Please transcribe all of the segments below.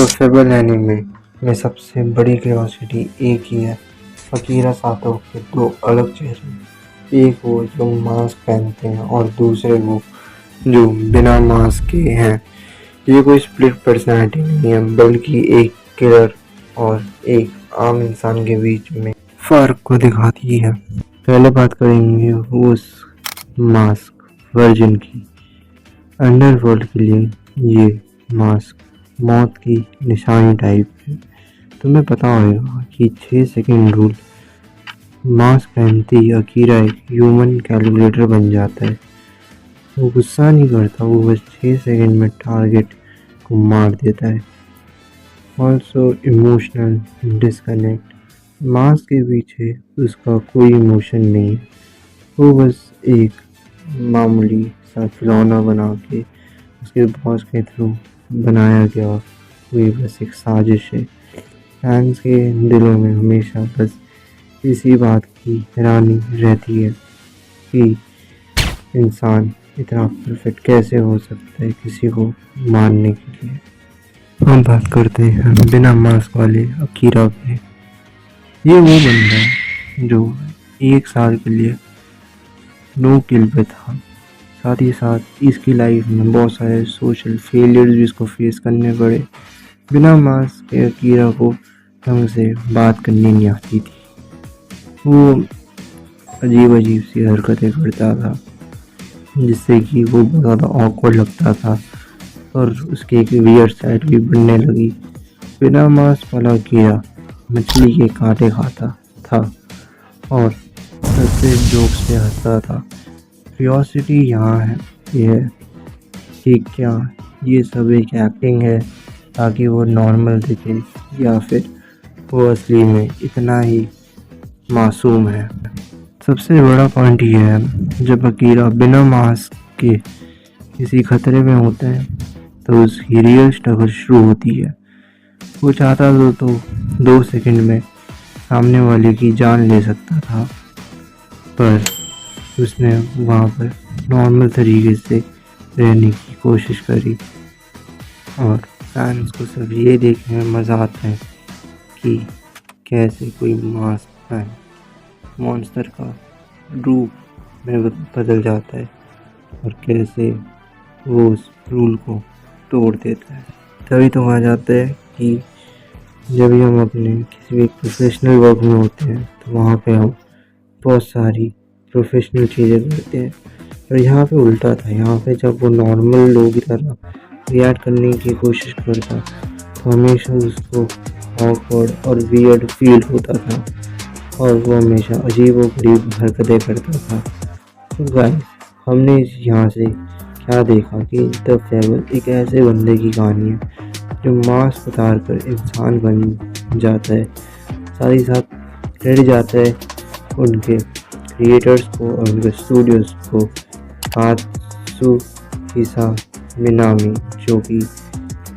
तो fable anime में सबसे बड़ी क्यूरियोसिटी एक ही है। अकीरा सातो के दो अलग चेहरे, एक वो जो मास्क पहनते हैं और दूसरे वो जो बिना मास्क के हैं। ये कोई स्प्लिट पर्सनैलिटी नहीं है, बल्कि एक किलर और एक आम इंसान के बीच में फर्क को दिखाती है। पहले बात करेंगे उस मास्क वर्जन की। अंडरवर्ल्ड के लिए ये मास्क मौत की निशानी टाइप है। तुम्हें पता होगा कि 6 सेकंड रूल। मास्क पहनते ही अकीरा एक ह्यूमन कैलकुलेटर बन जाता है। वो गुस्सा नहीं करता, वो बस 6 सेकंड में टारगेट को मार देता है। Also emotional disconnect. मास्क के पीछे उसका कोई इमोशन नहीं है। वो बस एक मामूली सा खिलौना बना के उसके बॉस के थ्रू बनाया गया हुई बस एक साजिश है। फैंस के दिलों में हमेशा बस इसी बात की हैरानी रहती है कि इंसान इतना परफेक्ट कैसे हो सकता है किसी को मारने के लिए। हम बात करते हैं बिना मास्क वाले अकीरा पे। ये वो बंदा है जो 1 साल के लिए नो किल पे था। साथ ही साथ इसकी लाइफ में बहुत सारे सोशल फेलियर्स भी इसको फेस करने पड़े। बिना मास्क के अकीरा को ढंग से बात करनी नहीं आती थी। वो अजीब अजीब सी हरकतें करता था जिससे कि वो बहुत ज़्यादा ऑकवर्ड लगता था और उसकी एक वियर्ड साइड भी बनने लगी। बिना मास्क वाला अकीरा मछली के कांटे खाता था और सबसे जोक्स पे हंसता था। क्यूरियोसिटी यहाँ है ये कि क्या ये सब एक एक्टिंग है ताकि वो नॉर्मल दिखे, या फिर वो असली में इतना ही मासूम है। सबसे बड़ा पॉइंट ये है, जब अकीरा बिना मास्क के किसी खतरे में होता है तो उसकी रियल स्ट्रगल शुरू होती है। वो चाहता तो 2 सेकंड में सामने वाले की जान ले सकता था, पर उसने वहाँ पर नॉर्मल तरीके से रहने की कोशिश करी। और फैंस को सब ये देखने में मज़ा आता है कि कैसे कोई मास्क पहन मॉन्स्टर का रूप में बदल जाता है और कैसे वो उस रूल को तोड़ देता है। तभी तो कहा जाता है कि जब भी हम अपने किसी भी प्रोफेशनल वर्क में होते हैं तो वहाँ पे हम बहुत सारी प्रोफेशनल चीज़ें करते हैं। और यहाँ पे उल्टा था। यहाँ पे जब वो नॉर्मल लोग की तरह रिएक्ट करने की कोशिश करता तो हमेशा उसको ऑकवर्ड और वियर्ड फील होता था और वो हमेशा अजीबोगरीब हरकतें करता था। तो गाइस, हमने यहाँ से क्या देखा कि द फेबल एक ऐसे बंदे की कहानी है जो मास्क उतार कर इंसान बन जाता है। साथ ही साथ क्रेडिट जाता है उनके क्रिएटर्स को और उनके स्टूडियोज़ को, कात्सुहिसा मिनामी जो कि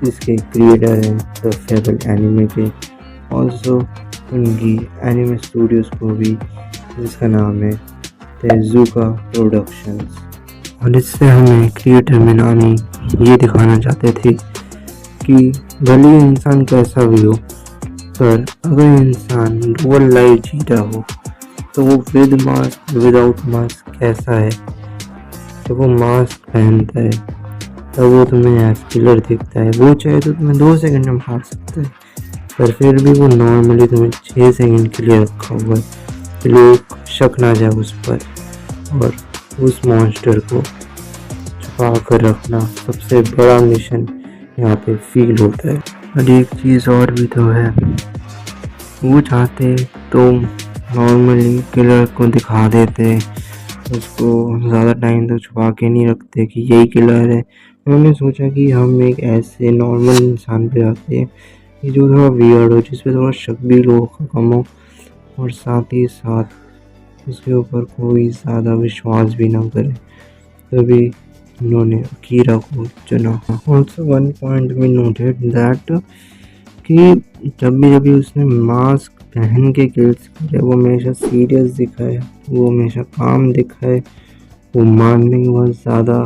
इसके क्रिएटर हैं द फेबल एनिमे के। ऑल्सो उनकी एनिमे स्टूडियोज़ को भी, जिसका नाम है तेजुका प्रोडक्शंस। और इससे हमें क्रिएटर मिनामी ये दिखाना चाहते थे कि भले ही इंसान कैसा भी हो, पर अगर इंसान रियल लाइफ जीता हो तो वो विद मास्क विदाउट मास्क कैसा है। जब वो मास्क पहनता है तब वो तुम्हें एज किलर दिखता है। वो चाहे तो तुम्हें 2 सेकंड में मार सकता है, पर फिर भी वो नॉर्मली तुम्हें 6 सेकंड के लिए रखा हुआ है कि लोग शक ना जाए उस पर। और उस मॉन्स्टर को छुपा कर रखना सबसे बड़ा मिशन यहाँ पे फील होता है। और एक चीज़ और भी तो है, वो चाहते तो नॉर्मली किलर को दिखा देते, उसको ज़्यादा टाइम तो छुपा के नहीं रखते कि यही किलर है। उन्होंने सोचा कि हम एक ऐसे नॉर्मल इंसान पे आते हैं कि जो थोड़ा वियर्ड हो, जिस पे थोड़ा शक भी लोगों का कम हो और साथ ही साथ उसके ऊपर कोई ज़्यादा विश्वास भी ना करे। तभी उन्होंने अकीरा को चुना। Also one point we noted that कि जब भी उसने मास्क पहन के किल्स करे वो हमेशा सीरियस दिखा है, वो हमेशा काम दिखा है, वो मारने के बाद ज़्यादा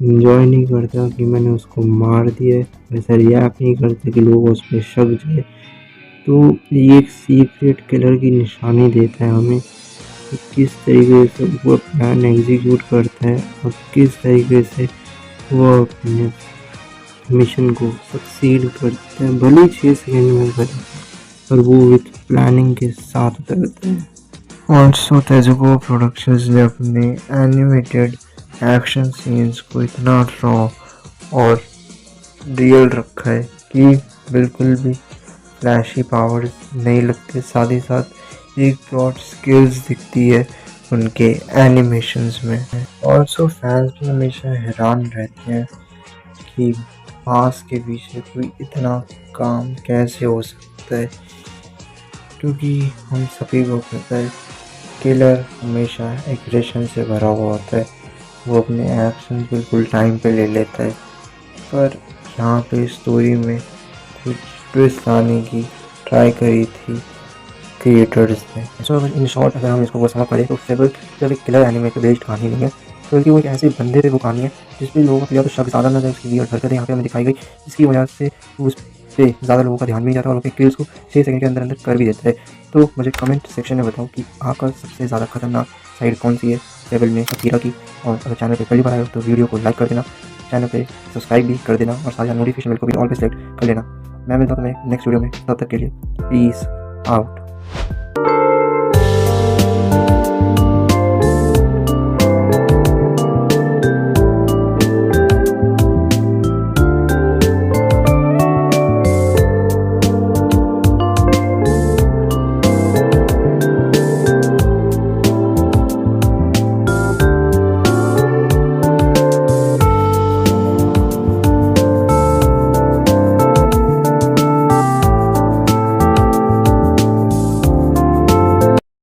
इंजॉय नहीं करता कि मैंने उसको मार दिया है, वैसा रिएक्ट नहीं करता कि लोग उस पर शक जाए। तो ये एक सीक्रेट किलर की निशानी देता है हमें कि किस तरीके से वो प्लान एग्जीक्यूट करता है और किस तरीके से वो अपने मिशन को सक्सीड करते हैं, भले ही 6 सेकंड में करे, पर वो विथ प्लानिंग के साथ उतरते हैं। ऑल्सो तेजुको प्रोडक्शंस ने अपने एनिमेटेड एक्शन सीन्स को इतना रॉ और रियल रखा है कि बिल्कुल भी फ्लैशी पावर्स नहीं लगते, साथ ही साथ एक ब्रॉड स्किल्स दिखती है उनके एनिमेशंस में। ऑल्सो फैंस भी हमेशा हैरान रहते हैं कि मास के पीछे कोई इतना काम कैसे हो सकता है, क्योंकि हम सभी को पता है किलर हमेशा एग्रेशन से भरा हुआ होता है, वो अपने एक्शन बिल्कुल टाइम पे ले लेता है। पर यहाँ पे स्टोरी में कुछ ट्विस्ट लाने की ट्राई करी थी क्रिएटर्स ने। सो इन शॉर्ट अगर हम इसको वो समझ पड़े तो फेबल सिर्फ एक किलर एनिमे पे बेस्ड कहानी नहीं है, बल्कि वो एक ऐसे बंदे पे वो कहानी है जिसमें लोगों को या तो शक ज़्यादा न जाए, उसकी वियर्ड हरकतें यहाँ पे हमें दिखाई गई, जिसकी वजह से उस पे ज़्यादा लोगों का ध्यान भी नहीं जाता और उसके किल्स को 6 सेकंड के अंदर अंदर कर भी देता है। तो मुझे कमेंट सेक्शन में बताओ कि आपका सबसे ज़्यादा खतरनाक साइड कौन सी है फेबल में अकीरा की। और अगर चैनल पे पहली बार आए हो तो वीडियो को लाइक कर देना, चैनल पे सब्सक्राइब भी कर देना और साथ नोटिफिकेशन बेल को भी ऑल पे सेलेक्ट कर लेना। मैं मिलता हूँ तुम्हें नेक्स्ट वीडियो में, तब तक के लिए पीस आउट।